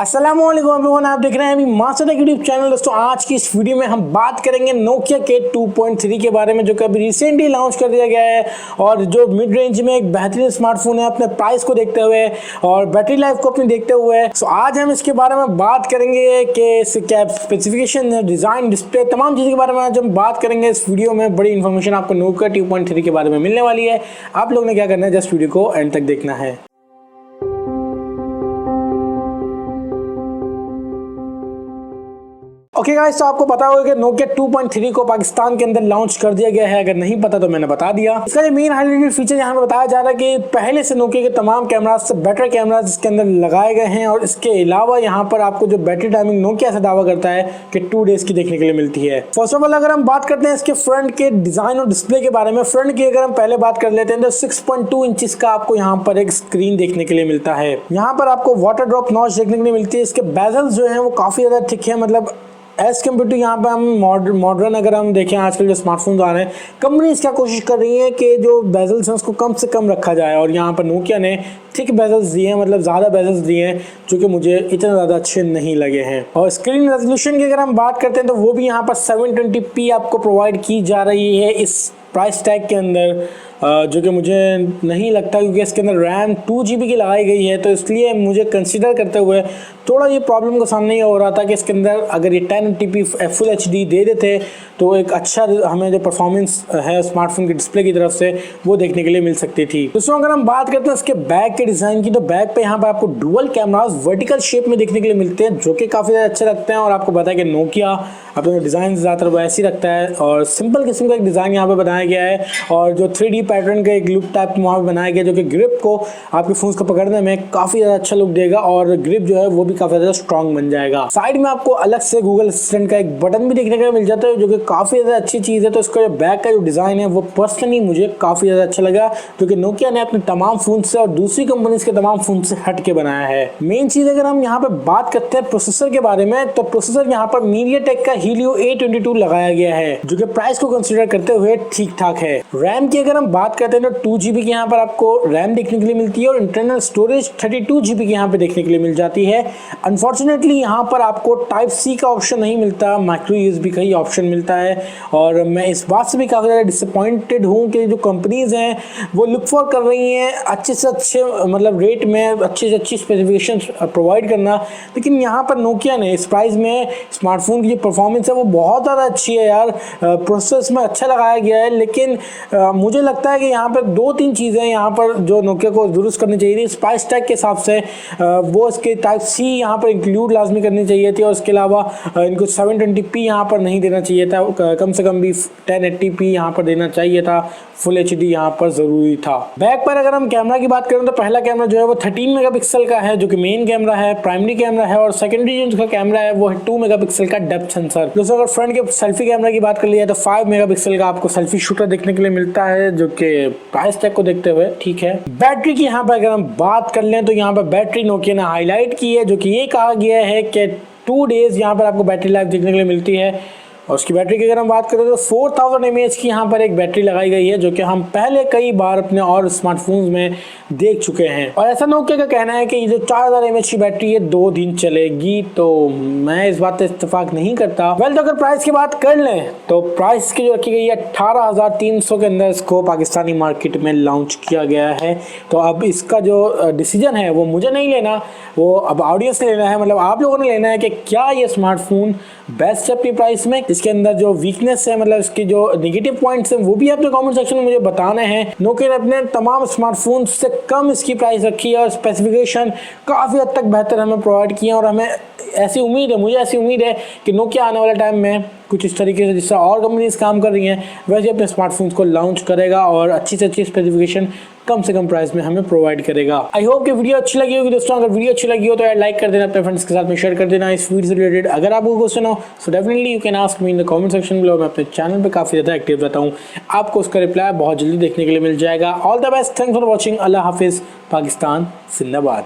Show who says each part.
Speaker 1: अस्सलामुअलैकुम एवरीवन, आप देख रहे हैं अभी मास्टरटेक यूट्यूब चैनल। दोस्तों आज की इस वीडियो में हम बात करेंगे नोकिया के 2.3 के बारे में, जो कि अभी रिसेंटली लॉन्च कर दिया गया है और जो मिड रेंज में एक बेहतरीन स्मार्टफोन है अपने प्राइस को देखते हुए और बैटरी लाइफ को अपने देखते हुए। सो आज हम इसके बारे में बात करेंगे कि इसके क्या स्पेसिफिकेशन, डिजाइन, डिस्प्ले, तमाम चीज़ों के बारे में आज हम बात करेंगे। इस वीडियो में बड़ी इन्फॉर्मेशन आपको नोकिया 2.3 के बारे में मिलने वाली है। आप लोग ने क्या करना है, जस्ट वीडियो को एंड तक देखना है। ओके गाइस, तो आपको पता होगा कि नोकिया 2.3 को पाकिस्तान के अंदर लॉन्च कर दिया गया है। अगर नहीं पता तो मैंने बता दिया। इसका जो मेन हाईलाइटेड फीचर यहाँ पे बताया जा रहा है कि पहले से नोकिया के तमाम कैमराज से बेटर कैमराज इसके अंदर लगाए गए हैं और इसके अलावा यहाँ पर आपको जो बैटरी टाइमिंग नोकिया से दावा करता है कि 2 डेज की देखने के लिए मिलती है। फर्स्ट ऑफ ऑल अगर हम बात करते हैं इसके फ्रंट के डिजाइन और डिस्प्ले के बारे में, फ्रंट की अगर हम पहले बात कर लेते हैं तो 6.2 इंचेस का आपको यहाँ पर एक स्क्रीन देखने के लिए मिलता है। यहाँ पर आपको वाटर ड्रॉप नॉच देखने के लिए मिलती है। इसके बेजल्स जो है वो काफी ज्यादा थिक है, मतलब एज कम्पेयर टू यहाँ पे हम मॉडर्न अगर हम देखें आजकल जो स्मार्टफोन आ रहे हैं, कंपनीज क्या कोशिश कर रही है कि जो बेजल्स हैं उसको कम से कम रखा जाए और यहाँ पर नोकिया ने थिक बेजल्स दिए हैं, मतलब ज़्यादा बेजल्स दिए हैं जो कि मुझे इतने ज़्यादा अच्छे नहीं लगे हैं। और स्क्रीन रेजोल्यूशन की अगर हम बात करते हैं तो वो भी यहाँ पर 720p आपको प्रोवाइड की जा रही है इस प्राइस टैग के अंदर, जो कि मुझे नहीं लगता, क्योंकि इसके अंदर रैम 2 GB की लगाई गई है। तो इसलिए मुझे कंसिडर करते हुए थोड़ा ये प्रॉब्लम का सामना ये हो रहा था कि इसके अंदर अगर ये 1080p फुल HD दे देते तो एक अच्छा हमें जो परफॉर्मेंस है स्मार्टफोन के डिस्प्ले की तरफ से वो देखने के लिए मिल सकती थी। दोस्तों अगर हम बात करते हैं इसके बैक के डिज़ाइन की, तो बैक पे यहाँ पर आपको डुअल कैमराज वर्टिकल शेप में देखने के लिए मिलते हैं, जो कि काफ़ी ज़्यादा अच्छे लगते हैं। और आपको पता है कि नोकिया अपने डिज़ाइन ज़्यादातर वो ऐसे ही रखता है और सिंपल किस्म का एक डिज़ाइन यहाँ पर बनाया गया है और जो 3D पैटर्न का एक लुक टाइप वहाँ पर बनाया गया, जो कि ग्रिप को आपके फोन को पकड़ने में काफ़ी ज़्यादा अच्छा लुक देगा और ग्रिप जो है वो भी काफ़ी ज़्यादा स्ट्रॉन्ग बन जाएगा। साइड में आपको अलग से गूगल असिस्टेंट का एक बटन भी देखने के लिए मिल जाता है, जो कि काफ़ी ज़्यादा अच्छी चीज़ है। तो इसका जो बैक का जो डिज़ाइन है वो पर्सनली मुझे काफ़ी ज़्यादा अच्छा लगा, जो कि नोकिया ने अपने तमाम फोन से और दूसरी कंपनीज के तमाम फोन से हट के बनाया है। मेन चीज़ अगर हम यहाँ पे बात करते हैं प्रोसेसर के बारे में, तो प्रोसेसर यहाँ पर MediaTek का Helio A22 लगाया गया है, जो कि प्राइस को कंसिडर करते हुए ठीक ठाक है। रैम की अगर हम बात करते हैं तो 2 GB की यहाँ पर आपको रैम देखने के लिए मिलती है और इंटरनल स्टोरेज 32 GB की यहाँ पे देखने के लिए मिल जाती है। अनफॉर्चुनेटली यहाँ पर आपको टाइप C का ऑप्शन नहीं मिलता, MicroUSB का ही ऑप्शन मिलता है। और मैं इस बात से भी काफ़ी ज़्यादा डिसअपॉइंटेड हूँ कि जो कंपनीज हैं वो लुक फॉर कर रही हैं अच्छे से अच्छे, मतलब रेट में अच्छी से अच्छी स्पेसिफिकेशन प्रोवाइड करना, लेकिन यहाँ पर नोकिया ने इस प्राइस में स्मार्टफोन की जो परफॉर्मेंस है वो बहुत ज़्यादा अच्छी है यार। प्रोसेस में अच्छा लगाया गया है, लेकिन मुझे लगता है कि यहाँ पर 2-3 चीज़ें यहाँ पर जो नोकिया को दुरुस्त करनी चाहिए थी प्राइस टैग के हिसाब से। वो इसके टाइप C यहाँ पर इंक्लूड लाजमी करनी चाहिए थी और उसके अलावा इनको 720p यहाँ पर नहीं देना चाहिए था, कम से कम भी 1080p यहाँ पर देना चाहिए था। फुल HD यहाँ पर ज़रूरी था। बैक पर अगर हम कैमरा की बात करें तो पहला कैमरा जो है वो 13 मेगापिक्सल का है, जो कि मेन कैमरा है, प्राइमरी कैमरा है, और सेकेंडरी जो उसका कैमरा है वो है 2 मेगापिक्सल का डेप्थ सेंसर। दोस्तों अगर फ्रंट के सेल्फी कैमरा की बात कर लिया तो 5 मेगापिक्सल का आपको सेल्फी शूटर देखने के लिए मिलता है, जो कि प्राइस टैग को देखते हुए ठीक है। बैटरी की यहाँ पर अगर हम बात कर लें तो यहाँ पर बैटरी नोकिया ने हाईलाइट की है, जो कि ये कहा गया है कि 2 डेज यहाँ पर आपको बैटरी लाइफ देखने के लिए मिलती है। और उसकी बैटरी की अगर हम बात करें तो 4000 mAh की यहाँ पर एक बैटरी लगाई गई है, जो कि हम पहले कई बार अपने और स्मार्टफोन्स में देख चुके हैं। और ऐसा नोकिया का कहना है कि ये जो 4000 mAh की बैटरी है 2 दिन चलेगी, तो मैं इस बात से इत्तेफाक नहीं करता। वेल, तो अगर प्राइस की बात कर लें तो प्राइस की जो रखी गई है 18,300 के अंदर इसको पाकिस्तानी मार्केट में लॉन्च किया गया है। तो अब इसका जो डिसीजन है वो मुझे नहीं लेना, वो अब ऑडियंस ने लेना है, मतलब आप लोगों ने लेना है कि क्या ये स्मार्टफोन बेस्ट है अपनी प्राइस में, इसके अंदर जो वीकनेस है, मतलब इसकी जो नेगेटिव पॉइंट्स हैं वो भी अपने कमेंट सेक्शन में मुझे बताने हैं। नोकिया ने अपने तमाम स्मार्टफोन से कम इसकी प्राइस रखी है और स्पेसिफिकेशन काफ़ी हद तक बेहतर हमें प्रोवाइड किए हैं और हमें ऐसी उम्मीद है, मुझे ऐसी उम्मीद है कि नोकिया आने वाले टाइम में कुछ इस तरीके से जिससे और कंपनीज काम कर रही हैं वैसे अपने स्मार्टफोन्स को लॉन्च करेगा और अच्छी से अच्छी स्पेसिफिकेशन कम से कम प्राइस में हमें प्रोवाइड करेगा। आई होप कि वीडियो अच्छी लगी होगी दोस्तों। अगर वीडियो अच्छी लगी हो तो यार लाइक कर देना, अपने फ्रेंड्स के साथ में शेयर कर देना। इस वीडियो से रिलेटेड अगर आपको क्वेश्चन हो so definitely you can ask me in the comment section below. मैं अपने चैनल पे काफ़ी ज़्यादा एक्टिव रहता हूँ, आपको उसका रिप्लाई बहुत जल्दी देखने के लिए मिल जाएगा। All the best, thanks for watching. अल्लाह हाफिज़, पाकिस्तान जिंदाबाद।